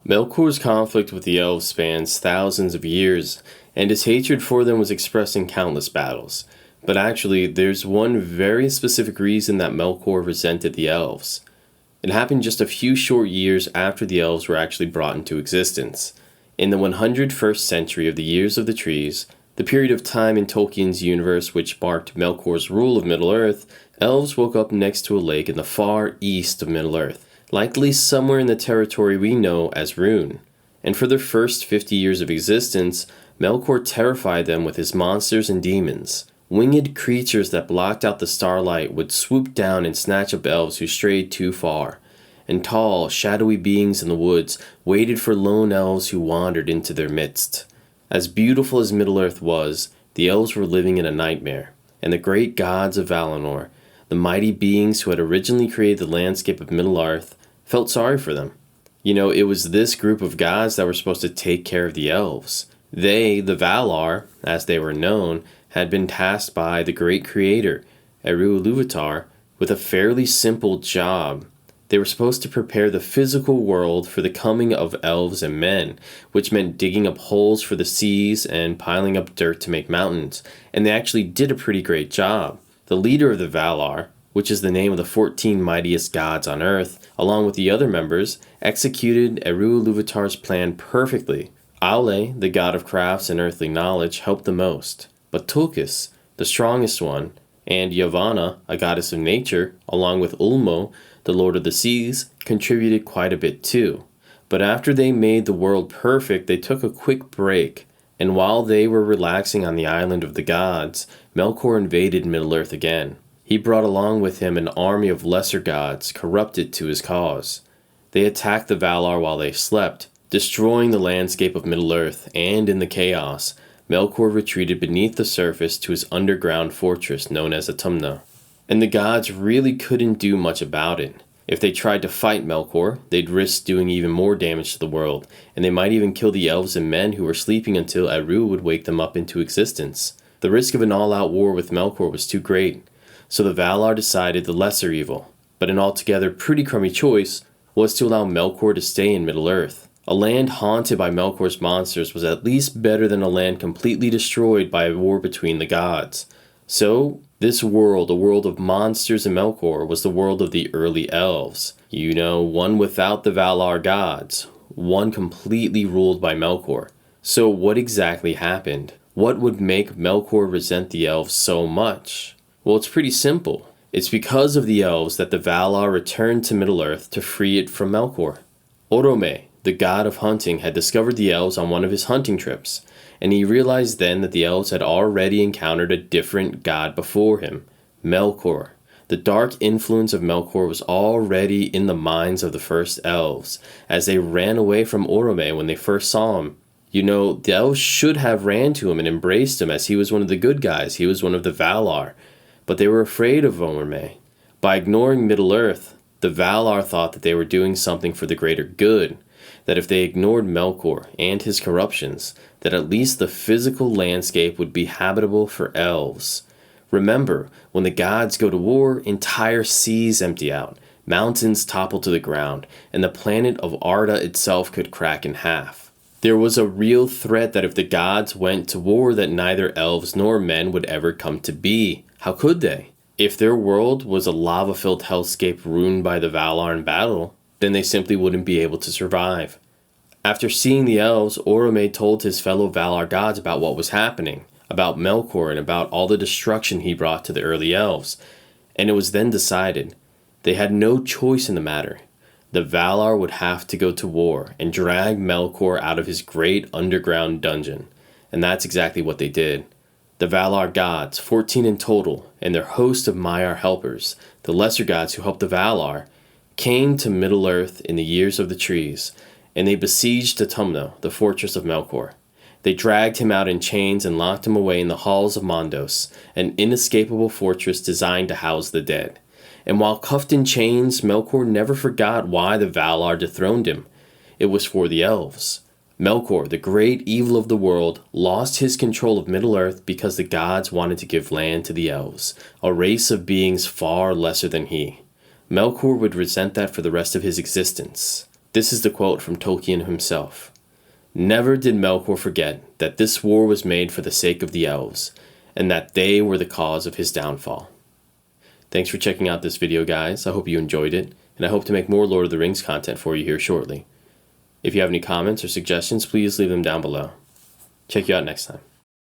Melkor's conflict with the elves spans thousands of years, and his hatred for them was expressed in countless battles. But actually, there's one very specific reason that Melkor resented the elves. It happened just a few short years after the elves were actually brought into existence. In the 101st century of the Years of the Trees, the period of time in Tolkien's universe which marked Melkor's rule of Middle-earth, elves woke up next to a lake in the far east of Middle-earth, likely somewhere in the territory we know as Rhûn. And for their first 50 years of existence, Melkor terrified them with his monsters and demons. Winged creatures that blocked out the starlight would swoop down and snatch up elves who strayed too far. And tall, shadowy beings in the woods waited for lone elves who wandered into their midst. As beautiful as Middle-earth was, the elves were living in a nightmare, and the great gods of Valinor, the mighty beings who had originally created the landscape of Middle-earth, felt sorry for them. It was this group of gods that were supposed to take care of the elves. They, the Valar, as they were known, had been tasked by the great creator, Eru Illuvatar, with a fairly simple job. They were supposed to prepare the physical world for the coming of elves and men, which meant digging up holes for the seas and piling up dirt to make mountains, and they actually did a pretty great job. The leader of the Valar, which is the name of the 14 mightiest gods on Earth, along with the other members, executed Eru Ilúvatar's plan perfectly. Aule, the god of crafts and earthly knowledge, helped the most. But Tulkas, the strongest one, and Yavanna, a goddess of nature, along with Ulmo, the lord of the seas, contributed quite a bit too. But after they made the world perfect, they took a quick break, and while they were relaxing on the island of the gods, Melkor invaded Middle-earth again. He brought along with him an army of lesser gods corrupted to his cause. They attacked the Valar while they slept, destroying the landscape of Middle-earth, and in the chaos, Melkor retreated beneath the surface to his underground fortress known as Atumna. And the gods really couldn't do much about it. If they tried to fight Melkor, they'd risk doing even more damage to the world, and they might even kill the elves and men who were sleeping until Eru would wake them up into existence. The risk of an all-out war with Melkor was too great. So the Valar decided the lesser evil, but an altogether pretty crummy choice, was to allow Melkor to stay in Middle-earth. A land haunted by Melkor's monsters was at least better than a land completely destroyed by a war between the gods. So, this world, a world of monsters and Melkor, was the world of the early elves. One without the Valar gods, one completely ruled by Melkor. So what exactly happened? What would make Melkor resent the elves so much? Well, it's pretty simple. It's because of the elves that the Valar returned to Middle-earth to free it from Melkor. Orome, the god of hunting, had discovered the elves on one of his hunting trips, and he realized then that the elves had already encountered a different god before him, Melkor. The dark influence of Melkor was already in the minds of the first elves, as they ran away from Orome when they first saw him. The elves should have ran to him and embraced him as he was one of the good guys, he was one of the Valar. But they were afraid of Orome. By ignoring Middle-earth, the Valar thought that they were doing something for the greater good, that if they ignored Melkor and his corruptions, that at least the physical landscape would be habitable for elves. Remember, when the gods go to war, entire seas empty out, mountains topple to the ground, and the planet of Arda itself could crack in half. There was a real threat that if the gods went to war that neither elves nor men would ever come to be. How could they? If their world was a lava-filled hellscape ruined by the Valar in battle, then they simply wouldn't be able to survive. After seeing the elves, Orome told his fellow Valar gods about what was happening, about Melkor and about all the destruction he brought to the early elves, and it was then decided. They had no choice in the matter. The Valar would have to go to war and drag Melkor out of his great underground dungeon, and that's exactly what they did. The Valar gods, 14 in total, and their host of Maiar helpers, the lesser gods who helped the Valar, came to Middle-earth in the Years of the Trees, and they besieged Atumna, the fortress of Melkor. They dragged him out in chains and locked him away in the halls of Mondos, an inescapable fortress designed to house the dead. And while cuffed in chains, Melkor never forgot why the Valar dethroned him. It was for the elves. Melkor, the great evil of the world, lost his control of Middle-earth because the gods wanted to give land to the elves, a race of beings far lesser than he. Melkor would resent that for the rest of his existence. This is the quote from Tolkien himself. Never did Melkor forget that this war was made for the sake of the elves, and that they were the cause of his downfall. Thanks for checking out this video, guys. I hope you enjoyed it, and I hope to make more Lord of the Rings content for you here shortly. If you have any comments or suggestions, please leave them down below. Check you out next time.